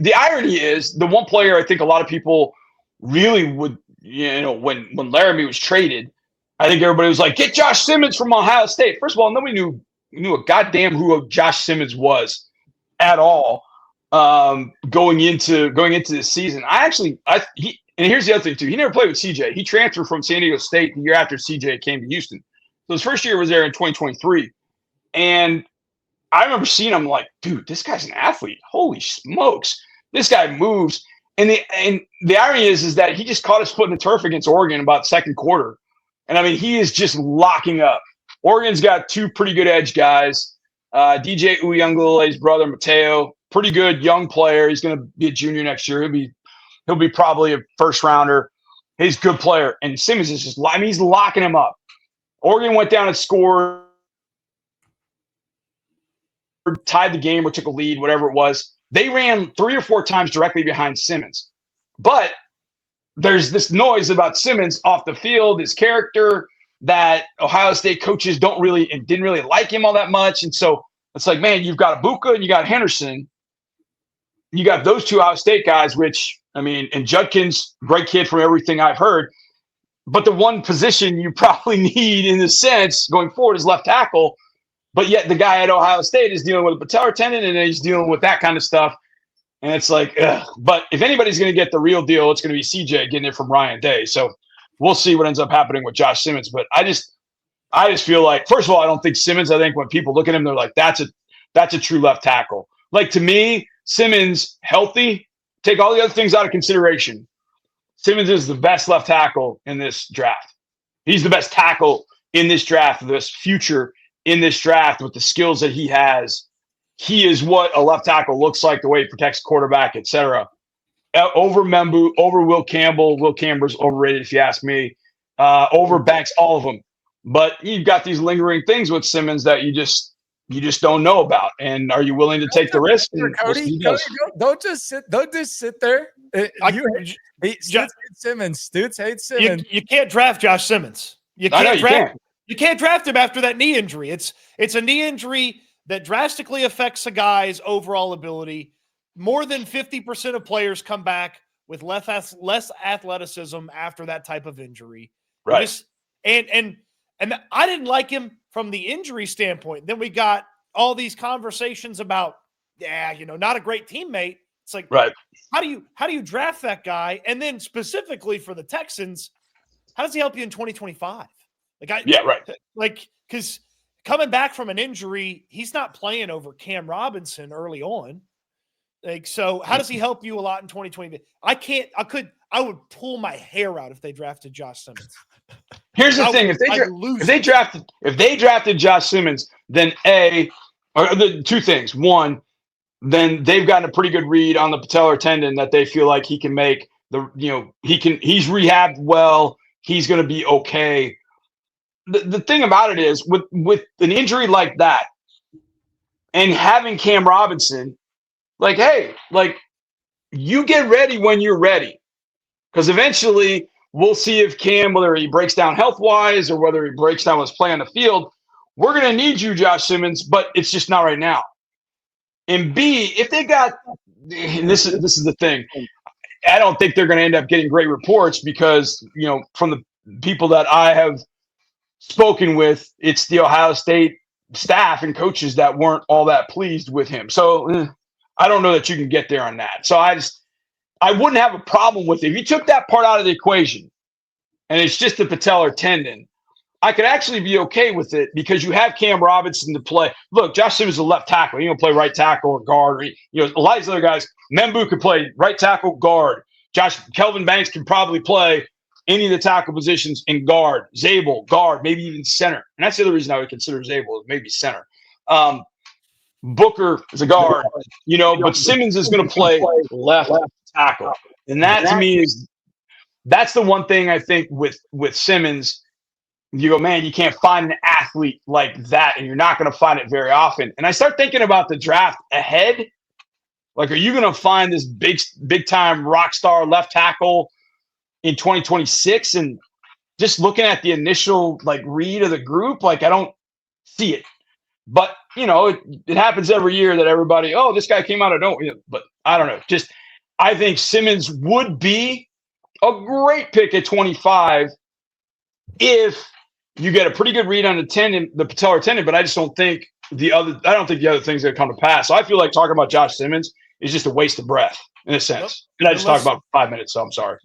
The irony is the one player I think a lot of people really would, when Laramie was traded, I think everybody was like, get Josh Simmons from Ohio State. First of all, nobody knew a goddamn who Josh Simmons was at all going into this season. And here's the other thing too. He never played with CJ. He transferred from San Diego State the year after CJ came to Houston. So his first year was there in 2023. And I remember seeing him like, dude, this guy's an athlete. Holy smokes. This guy moves. And the irony is that he just caught his foot in the turf against Oregon about second quarter. And I mean, he is just locking up. Oregon's got two pretty good edge guys. DJ Uyunglele's brother, Mateo, pretty good young player. He's going to be a junior next year. He'll be probably a first rounder. He's a good player. And Simmons is just, I mean, he's locking him up. Oregon went down and scored, tied the game or took a lead, whatever it was. They ran 3 or 4 times directly behind Simmons. But there's this noise about Simmons off the field, his character, that Ohio State coaches didn't really like him all that much. And so it's like, man, you've got Ibuka and you got Henderson. You got those two Ohio State guys, which, I mean, and Judkins, great kid from everything I've heard. But the one position you probably need in a sense going forward is left tackle. But yet the guy at Ohio State is dealing with a patellar tendon and he's dealing with that kind of stuff. And it's like, ugh. But if anybody's going to get the real deal, it's going to be CJ getting it from Ryan Day. So we'll see what ends up happening with Josh Simmons. But I just feel like, first of all, I don't think Simmons, I think when people look at him, they're like, that's a true left tackle. Like, to me, Simmons healthy, take all the other things out of consideration. Simmons is the best left tackle in this draft. He's the best tackle in this draft, this future in this draft with the skills that he has. He is what a left tackle looks like, the way he protects quarterback, etc. Over Membu, over Will Campbell. Will Campbell's overrated, if you ask me. Over Banks, all of them. But you've got these lingering things with Simmons that you just don't know about. And are you willing to take the risk? Cody, don't just sit there. Simmons. Dudes hate Simmons. You can't draft Josh Simmons. You can't draft him after that knee injury. It's a knee injury that drastically affects a guy's overall ability. More than 50% of players come back with less athleticism after that type of injury. Right. And I didn't like him from the injury standpoint. Then we got all these conversations about, not a great teammate. It's like, right. How do you draft that guy? And then specifically for the Texans, how does he help you in 2025? Because coming back from an injury, he's not playing over Cam Robinson early on. So how does he help you a lot in 2020? I would pull my hair out if they drafted Josh Simmons. Here's the thing: if they drafted Josh Simmons, then the two things. One, then they've gotten a pretty good read on the patellar tendon that they feel like he can make he's rehabbed well. He's going to be okay. The thing about it is with an injury like that and having Cam Robinson, like, hey, like, you get ready when you're ready, because eventually we'll see if Cam, whether he breaks down health-wise or whether he breaks down his play on the field, we're going to need you, Josh Simmons, but it's just not right now. And B, if they got, and this is the thing, I don't think they're going to end up getting great reports because, from the people that I have spoken with, it's the Ohio State staff and coaches that weren't all that pleased with him. So I don't know that you can get there on that. So I wouldn't have a problem with it. If you took that part out of the equation and it's just the patellar tendon, I could actually be okay with it because you have Cam Robinson to play. Look, Josh Simmons is a left tackle. He can play right tackle or guard. Or, a lot of these other guys, Membu could play right tackle, guard. Kelvin Banks can probably play any of the tackle positions in guard. Zabel, guard, maybe even center. And that's the other reason I would consider Zabel is maybe center. Booker is a guard, but Simmons is going to play left tackle. And that to me that's the one thing I think with Simmons. You go, man, you can't find an athlete like that, and you're not going to find it very often. And I start thinking about the draft ahead. Like, are you going to find this big time rock star left tackle in 2026? And just looking at the initial read of the group, I don't see it. But it happens every year that everybody, this guy came out of nowhere. But I don't know. Just I think Simmons would be a great pick at 25 if you get a pretty good read on the tendon, the patellar tendon, but I don't think the other things that come to pass. So I feel like talking about Josh Simmons is just a waste of breath in a sense. And I just talked about 5 minutes, so I'm sorry.